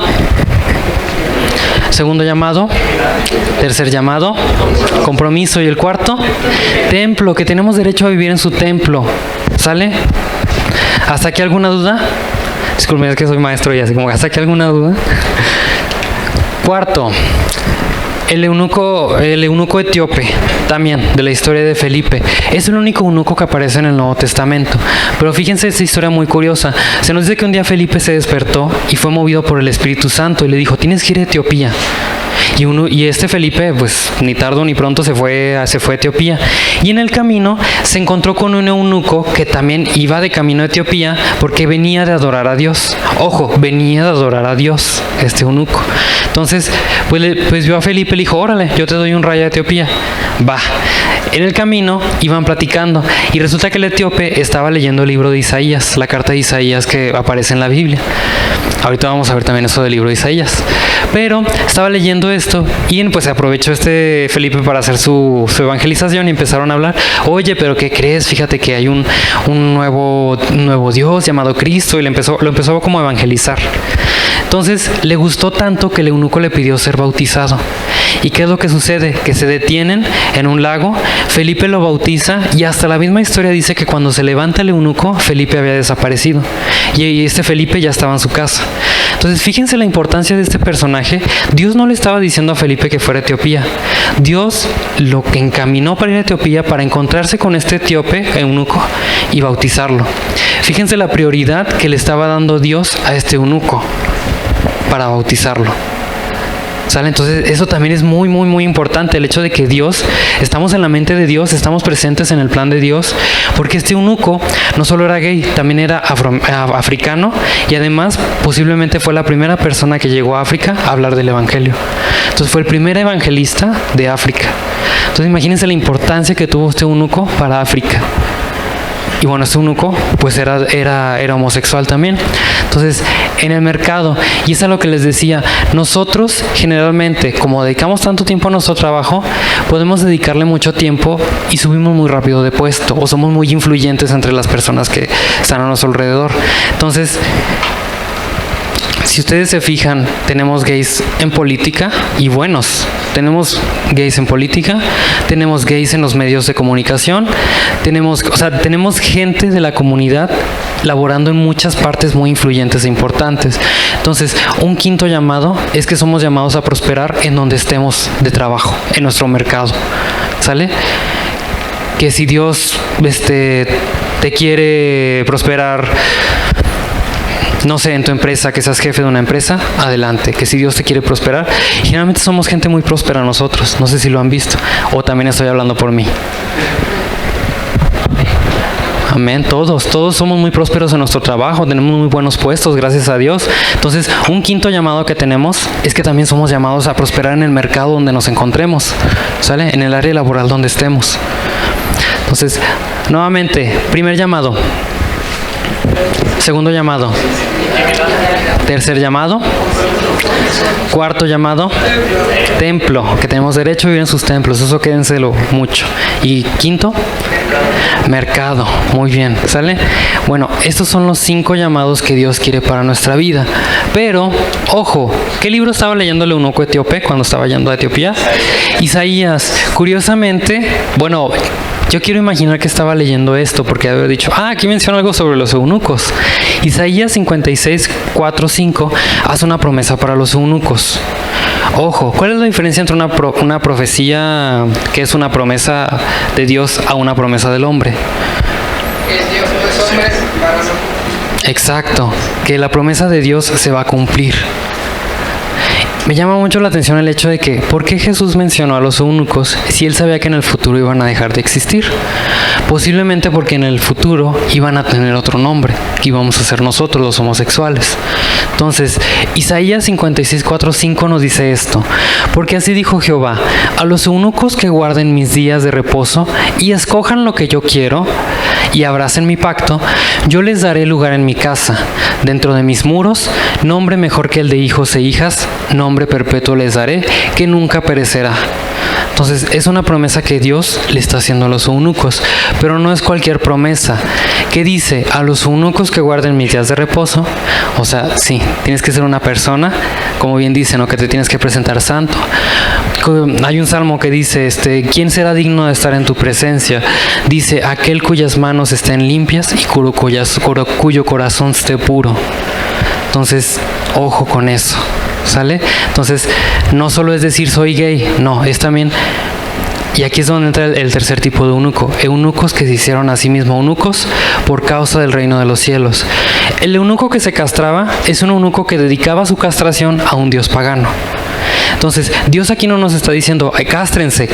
B: segundo llamado, tercer llamado, compromiso, y el cuarto, templo, que tenemos derecho a vivir en su templo, ¿sale? ¿Hasta aquí alguna duda? Disculpen, es que soy maestro y así como, ¿hasta aquí alguna duda? Cuarto, el eunuco etíope, también de la historia de Felipe. Es el único eunuco que aparece en el Nuevo Testamento. Pero fíjense esta historia muy curiosa. Se nos dice que un día Felipe se despertó y fue movido por el Espíritu Santo y le dijo, tienes que ir a Etiopía. Y este Felipe, pues ni tardo ni pronto se fue a Etiopía. Y en el camino se encontró con un eunuco que también iba de camino a Etiopía porque venía de adorar a Dios. Ojo, venía de adorar a Dios, este eunuco. Entonces, pues vio a Felipe y le dijo, órale, yo te doy un rayo a Etiopía. Va. En el camino iban platicando y resulta que el etíope estaba leyendo el libro de Isaías, la carta de Isaías que aparece en la Biblia. Ahorita vamos a ver también eso del libro de Isaías. Pero estaba leyendo esto y pues aprovechó este Felipe para hacer su evangelización y empezaron a hablar. Oye, pero ¿qué crees? Fíjate que hay un nuevo Dios llamado Cristo, y lo empezó como a evangelizar. Entonces le gustó tanto que el eunuco le pidió ser bautizado. ¿Y qué es lo que sucede? Que se detienen en un lago, Felipe lo bautiza y hasta la misma historia dice que cuando se levanta el eunuco, Felipe había desaparecido y este Felipe ya estaba en su casa. Entonces fíjense la importancia de este personaje. Dios no le estaba diciendo a Felipe que fuera a Etiopía. Dios lo que encaminó para ir a Etiopía para encontrarse con este etíope eunuco y bautizarlo. Fíjense la prioridad que le estaba dando Dios a este eunuco para bautizarlo. ¿Sale? Entonces eso también es muy, muy, muy importante, el hecho de que Dios, estamos en la mente de Dios, estamos presentes en el plan de Dios, porque este eunuco no solo era gay, también era africano, y además posiblemente fue la primera persona que llegó a África a hablar del evangelio. Entonces fue el primer evangelista de África. Entonces imagínense la importancia que tuvo este eunuco para África. Y bueno, este eunuco pues era homosexual también. Entonces, en el mercado, y es a lo que les decía, nosotros generalmente, como dedicamos tanto tiempo a nuestro trabajo, podemos dedicarle mucho tiempo y subimos muy rápido de puesto, o somos muy influyentes entre las personas que están a nuestro alrededor. Entonces, si ustedes se fijan, tenemos gays en política y buenos. Tenemos gays en política, tenemos gays en los medios de comunicación, tenemos gente de la comunidad laborando en muchas partes muy influyentes e importantes. Entonces, un quinto llamado es que somos llamados a prosperar en donde estemos de trabajo, en nuestro mercado. ¿Sale? que si Dios te quiere prosperar, no sé, en tu empresa, que seas jefe de una empresa, adelante, que si Dios te quiere prosperar. Y generalmente somos gente muy próspera nosotros, no sé si lo han visto, o también estoy hablando por mí. Amén, todos somos muy prósperos en nuestro trabajo, tenemos muy buenos puestos, gracias a Dios. Entonces, un quinto llamado que tenemos es que también somos llamados a prosperar en el mercado donde nos encontremos, ¿sale? En el área laboral donde estemos. Entonces, nuevamente, primer llamado, segundo llamado, tercer llamado, cuarto llamado, templo, que tenemos derecho a vivir en sus templos, eso quédenselo mucho. Y quinto, mercado, muy bien, ¿sale? Bueno, estos son los 5 llamados que Dios quiere para nuestra vida. Pero, ojo, ¿qué libro estaba leyendo el eunuco etíope cuando estaba yendo a Etiopía? Isaías. Curiosamente, bueno, yo quiero imaginar que estaba leyendo esto, porque había dicho, aquí menciona algo sobre los eunucos. Isaías 56, 4, 5 hace una promesa para los eunucos. Ojo, ¿cuál es la diferencia entre una profecía que es una promesa de Dios a una promesa del hombre?
C: Es Dios, los hombres para nosotros.
B: Exacto, que la promesa de Dios se va a cumplir. Me llama mucho la atención el hecho de que, ¿por qué Jesús mencionó a los eunucos si él sabía que en el futuro iban a dejar de existir? Posiblemente porque en el futuro iban a tener otro nombre, que íbamos a ser nosotros los homosexuales. Entonces, Isaías 56, 4, 5 nos dice esto: porque así dijo Jehová, a los eunucos que guarden mis días de reposo y escojan lo que yo quiero y abracen mi pacto, yo les daré lugar en mi casa, dentro de mis muros, nombre mejor que el de hijos e hijas, nombre perpetuo les daré, que nunca perecerá. Entonces es una promesa que Dios le está haciendo a los eunucos, pero no es cualquier promesa. ¿Qué dice? A los eunucos que guarden mis días de reposo. O sea, sí, tienes que ser una persona, como bien dice, ¿no? Que te tienes que presentar santo. Hay un salmo que dice, ¿quién será digno de estar en tu presencia? Dice, aquel cuyas manos estén limpias y cuyo corazón esté puro. Entonces, ojo con eso, ¿sale? Entonces, no solo es decir soy gay, no, es también, y aquí es donde entra el tercer tipo de eunuco, eunucos que se hicieron a sí mismos eunucos por causa del reino de los cielos. El eunuco que se castraba es un eunuco que dedicaba su castración a un dios pagano. Entonces, Dios aquí no nos está diciendo, ay, cάστrense,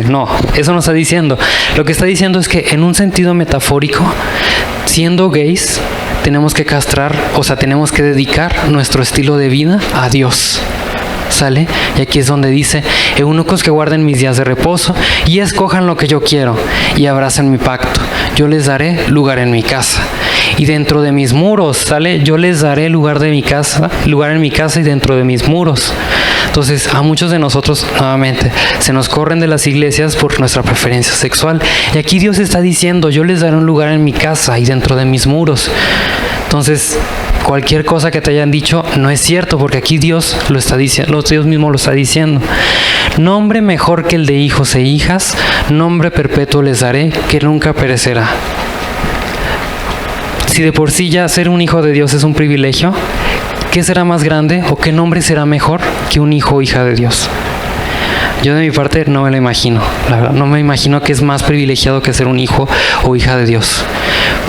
B: no, eso no está diciendo. Lo que está diciendo es que en un sentido metafórico, siendo gays, tenemos que castrar, o sea, tenemos que dedicar nuestro estilo de vida a Dios. ¿Sale? Y aquí es donde dice, eunucos que guarden mis días de reposo y escojan lo que yo quiero y abracen mi pacto. Yo les daré lugar en mi casa y dentro de mis muros, ¿sale? Yo les daré lugar en mi casa y dentro de mis muros. Entonces, a muchos de nosotros, nuevamente, se nos corren de las iglesias por nuestra preferencia sexual. Y aquí Dios está diciendo, yo les daré un lugar en mi casa y dentro de mis muros. Entonces, cualquier cosa que te hayan dicho no es cierto, porque aquí Dios lo está diciendo, Dios mismo lo está diciendo. Nombre mejor que el de hijos e hijas, nombre perpetuo les daré, que nunca perecerá. Si de por sí ya ser un hijo de Dios es un privilegio, ¿qué será más grande o qué nombre será mejor que un hijo o hija de Dios? Yo de mi parte no me lo imagino, la verdad, no me imagino que es más privilegiado que ser un hijo o hija de Dios.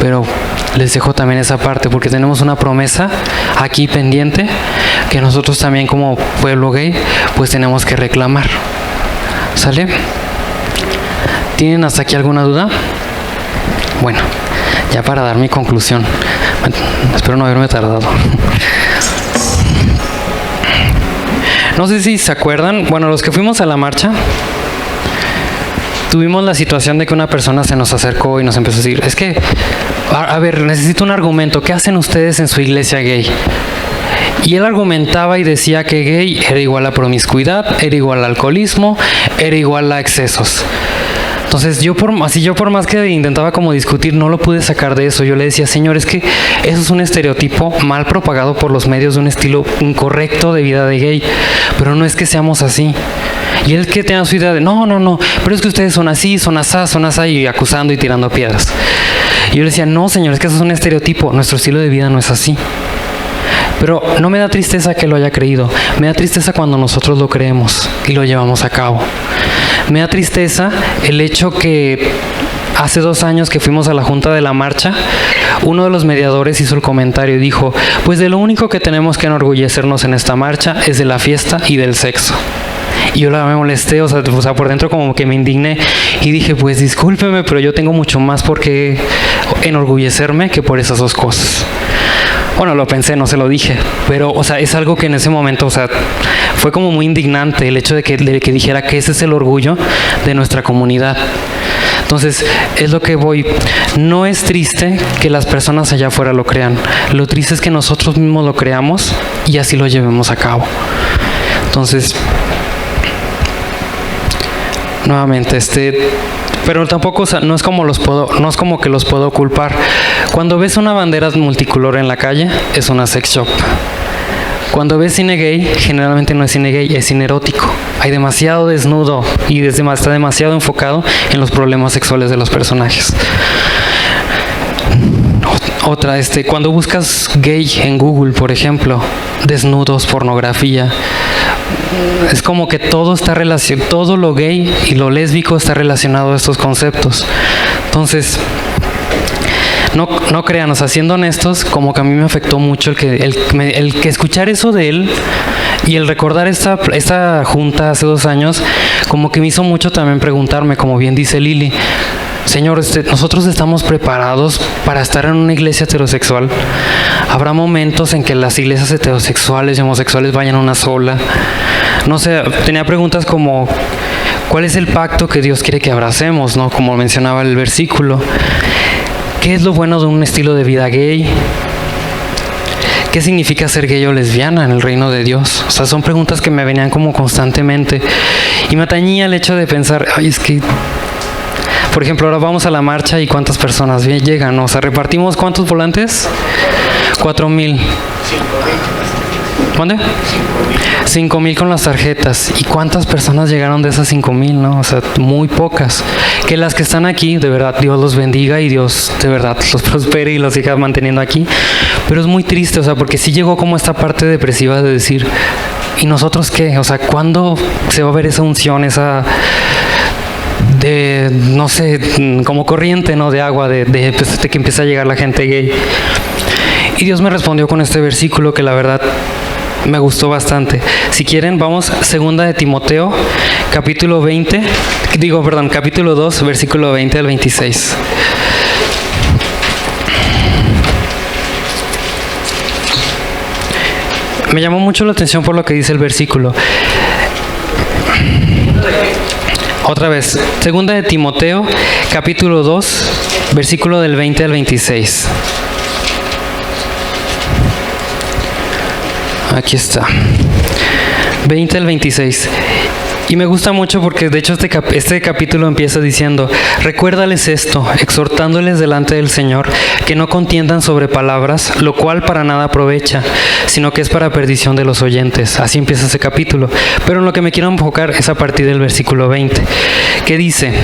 B: Pero les dejo también esa parte, porque tenemos una promesa aquí pendiente que nosotros también como pueblo gay pues tenemos que reclamar. ¿Sale? ¿Tienen hasta aquí alguna duda? Bueno, ya para dar mi conclusión, espero no haberme tardado. No sé si se acuerdan, bueno, los que fuimos a la marcha, tuvimos la situación de que una persona se nos acercó y nos empezó a decir, es que, a ver, necesito un argumento, ¿qué hacen ustedes en su iglesia gay? Y él argumentaba y decía que gay era igual a promiscuidad, era igual a alcoholismo, era igual a excesos. Entonces yo por más que intentaba como discutir, no lo pude sacar de eso. Yo le decía, Señor, es que eso es un estereotipo mal propagado por los medios de un estilo incorrecto de vida de gay, pero no es que seamos así. Y él que tenía su idea de, no, pero es que ustedes son así, son asá, y acusando y tirando piedras. Y yo le decía, no, Señor, es que eso es un estereotipo, nuestro estilo de vida no es así. Pero no me da tristeza que lo haya creído, me da tristeza cuando nosotros lo creemos y lo llevamos a cabo. Me da tristeza el hecho que hace 2 años que fuimos a la junta de la marcha, uno de los mediadores hizo el comentario y dijo, pues de lo único que tenemos que enorgullecernos en esta marcha es de la fiesta y del sexo. Y yo me molesté, o sea, por dentro como que me indigné y dije, pues discúlpeme, pero yo tengo mucho más por qué enorgullecerme que por esas 2 cosas. Bueno, lo pensé, no se lo dije, pero, o sea, es algo que en ese momento, o sea, fue como muy indignante el hecho de que dijera que ese es el orgullo de nuestra comunidad. Entonces, es lo que voy. No es triste que las personas allá afuera lo crean. Lo triste es que nosotros mismos lo creamos y así lo llevemos a cabo. Entonces, nuevamente, pero tampoco, o sea, no es como que los puedo culpar. Cuando ves una bandera multicolor en la calle, es una sex shop. Cuando ves cine gay, generalmente no es cine gay, es cine erótico. Hay demasiado desnudo y está demasiado enfocado en los problemas sexuales de los personajes. Otra, cuando buscas gay en Google, por ejemplo, desnudos, pornografía, es como que todo lo gay y lo lésbico está relacionado a estos conceptos. Entonces, no crean, o sea, siendo honestos, como que a mí me afectó mucho el que escuchar eso de él y el recordar esta junta hace 2 años, como que me hizo mucho también preguntarme, como bien dice Lili, Señor, nosotros estamos preparados para estar en una iglesia heterosexual. Habrá momentos en que las iglesias heterosexuales y homosexuales vayan a una sola. No sé, tenía preguntas como, ¿cuál es el pacto que Dios quiere que abracemos, ¿no? Como mencionaba el versículo. ¿Qué es lo bueno de un estilo de vida gay? ¿Qué significa ser gay o lesbiana en el reino de Dios? O sea, son preguntas que me venían como constantemente. Y me atañía el hecho de pensar, ay, es que, por ejemplo, ahora vamos a la marcha y ¿cuántas personas llegan? O sea, ¿repartimos cuántos volantes? 4,000. ¿Dónde? 5,000 con las tarjetas. ¿Y cuántas personas llegaron de esas 5,000, no? O sea, muy pocas. Que las que están aquí, de verdad, Dios los bendiga y Dios, de verdad, los prospere y los siga manteniendo aquí. Pero es muy triste, o sea, porque sí llegó como esta parte depresiva de decir, ¿y nosotros qué? O sea, ¿cuándo se va a ver esa unción, esa de, no sé, como corriente, ¿no? De agua, de que empieza a llegar la gente gay? Y Dios me respondió con este versículo que la verdad me gustó bastante. Si quieren, vamos, 2 de Timoteo, capítulo 2, versículo 20 al 26. Me llamó mucho la atención por lo que dice el versículo. Otra vez, 2 de Timoteo, capítulo 2, versículo del 20 al 26. Aquí está, 20 al 26. Y me gusta mucho porque de hecho este capítulo empieza diciendo, recuérdales esto, exhortándoles delante del Señor, que no contiendan sobre palabras, lo cual para nada aprovecha, sino que es para perdición de los oyentes. Así empieza ese capítulo. Pero en lo que me quiero enfocar es a partir del versículo 20, que dice,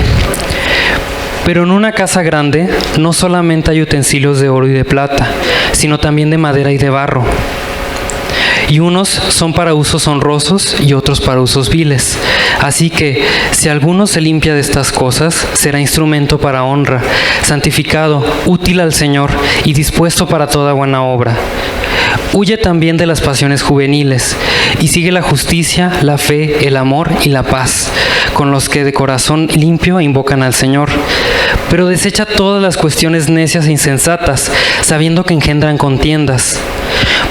B: pero en una casa grande no solamente hay utensilios de oro y de plata, sino también de madera y de barro. Y unos son para usos honrosos y otros para usos viles. Así que, si alguno se limpia de estas cosas, será instrumento para honra, santificado, útil al Señor y dispuesto para toda buena obra. Huye también de las pasiones juveniles y sigue la justicia, la fe, el amor y la paz, con los que de corazón limpio invocan al Señor. Pero desecha todas las cuestiones necias e insensatas, sabiendo que engendran contiendas.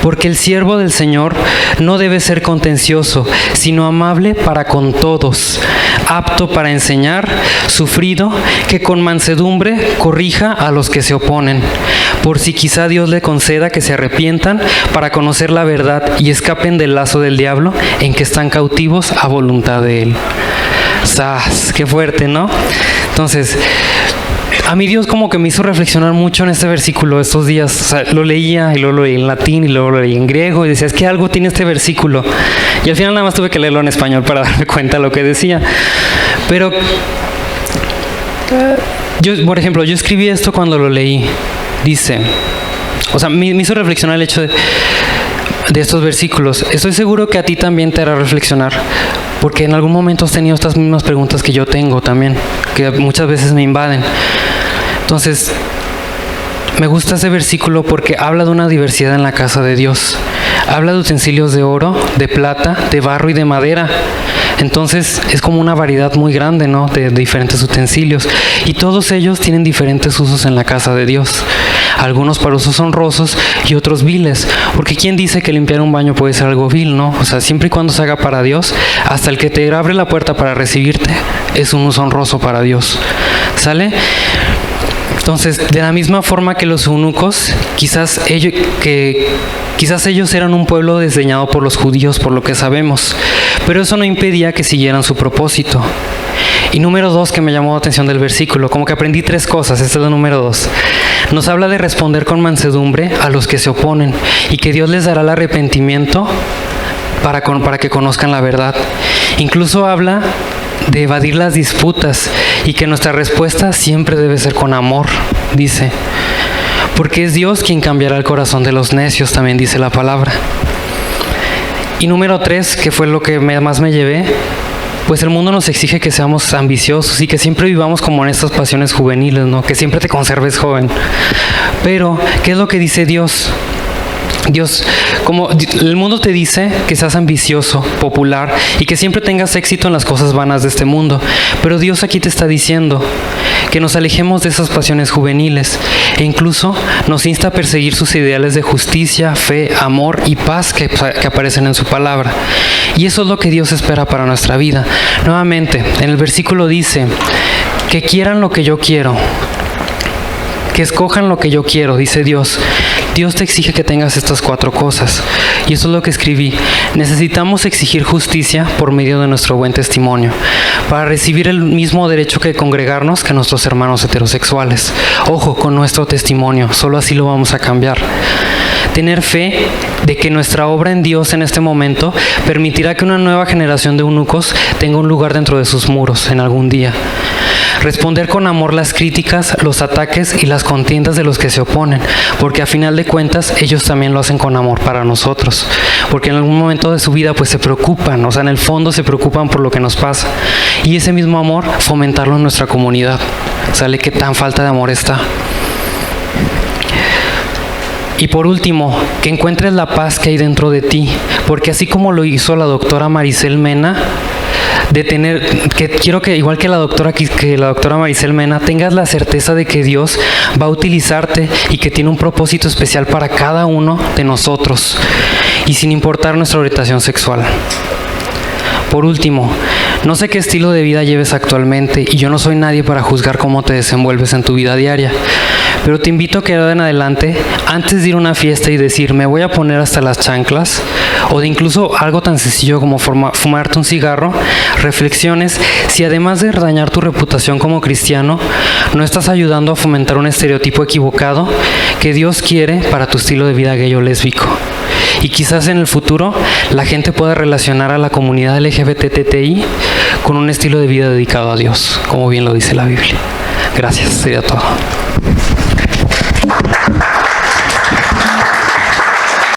B: Porque el siervo del Señor no debe ser contencioso, sino amable para con todos, apto para enseñar, sufrido, que con mansedumbre corrija a los que se oponen, por si quizá Dios le conceda que se arrepientan para conocer la verdad y escapen del lazo del diablo en que están cautivos a voluntad de él. ¡Sas! ¡Qué fuerte!, ¿no? Entonces, a mí Dios como que me hizo reflexionar mucho en este versículo estos días. O sea, lo leía y luego lo leí en latín y luego lo leí en griego y decía, es que algo tiene este versículo. Y al final nada más tuve que leerlo en español para darme cuenta de lo que decía. Pero yo, por ejemplo, yo escribí esto cuando lo leí. Dice, o sea, me hizo reflexionar el hecho de estos versículos. Estoy seguro que a ti también te hará reflexionar, porque en algún momento has tenido estas mismas preguntas que yo tengo también. que muchas veces me invaden. Entonces, me gusta ese versículo porque habla de una diversidad en la casa de Dios. Habla de utensilios de oro, de plata, de barro y de madera. Entonces es como una variedad muy grande, ¿no?, de diferentes utensilios. Y todos ellos tienen diferentes usos en la casa de Dios. Algunos para usos honrosos y otros viles. Porque ¿quién dice que limpiar un baño puede ser algo vil, no? O sea, siempre y cuando se haga para Dios, hasta el que te abre la puerta para recibirte es un uso honroso para Dios. ¿Sale? Entonces, de la misma forma que los eunucos, quizás ellos eran un pueblo desdeñado por los judíos, por lo que sabemos, pero eso no impedía que siguieran su propósito. Y número 2, que me llamó la atención del versículo, como que aprendí 3 cosas, este es el número 2. Nos habla de responder con mansedumbre a los que se oponen y que Dios les dará el arrepentimiento para que conozcan la verdad. Incluso habla de evadir las disputas y que nuestra respuesta siempre debe ser con amor, dice. Porque es Dios quien cambiará el corazón de los necios, también dice la palabra. Y número 3, que fue lo que más me llevé, pues el mundo nos exige que seamos ambiciosos y que siempre vivamos como en estas pasiones juveniles, ¿no? Que siempre te conserves joven. Pero, ¿qué es lo que dice Dios? Dios, como el mundo te dice que seas ambicioso, popular y que siempre tengas éxito en las cosas vanas de este mundo, pero Dios aquí te está diciendo que nos alejemos de esas pasiones juveniles e incluso nos insta a perseguir sus ideales de justicia, fe, amor y paz que aparecen en su palabra. Y eso es lo que Dios espera para nuestra vida. Nuevamente, en el versículo dice que quieran lo que yo quiero, que escojan lo que yo quiero, dice Dios. Dios te exige que tengas estas 4 cosas. Y eso es lo que escribí. Necesitamos exigir justicia por medio de nuestro buen testimonio, para recibir el mismo derecho que congregarnos que nuestros hermanos heterosexuales. Ojo con nuestro testimonio, solo así lo vamos a cambiar. Tener fe de que nuestra obra en Dios en este momento permitirá que una nueva generación de eunucos tenga un lugar dentro de sus muros en algún día. Responder con amor las críticas, los ataques y las contiendas de los que se oponen, porque a final de cuentas ellos también lo hacen con amor para nosotros, porque en algún momento de su vida pues se preocupan, o sea, en el fondo se preocupan por lo que nos pasa, y ese mismo amor fomentarlo en nuestra comunidad. ¿Sale qué tan falta de amor está? Y por último, que encuentres la paz que hay dentro de ti, porque así como lo hizo la doctora Maricel Mena, quiero que igual que la doctora Maricel Mena, tengas la certeza de que Dios va a utilizarte y que tiene un propósito especial para cada uno de nosotros, y sin importar nuestra orientación sexual. Por último, no sé qué estilo de vida lleves actualmente y yo no soy nadie para juzgar cómo te desenvuelves en tu vida diaria, pero te invito a que de en adelante, antes de ir a una fiesta y decir me voy a poner hasta las chanclas, o de incluso algo tan sencillo como fumarte un cigarro, reflexiones si además de dañar tu reputación como cristiano, no estás ayudando a fomentar un estereotipo equivocado que Dios quiere para tu estilo de vida gay o lésbico. Y quizás en el futuro la gente pueda relacionar a la comunidad LGBTTI con un estilo de vida dedicado a Dios, como bien lo dice la Biblia. Gracias, sería todo.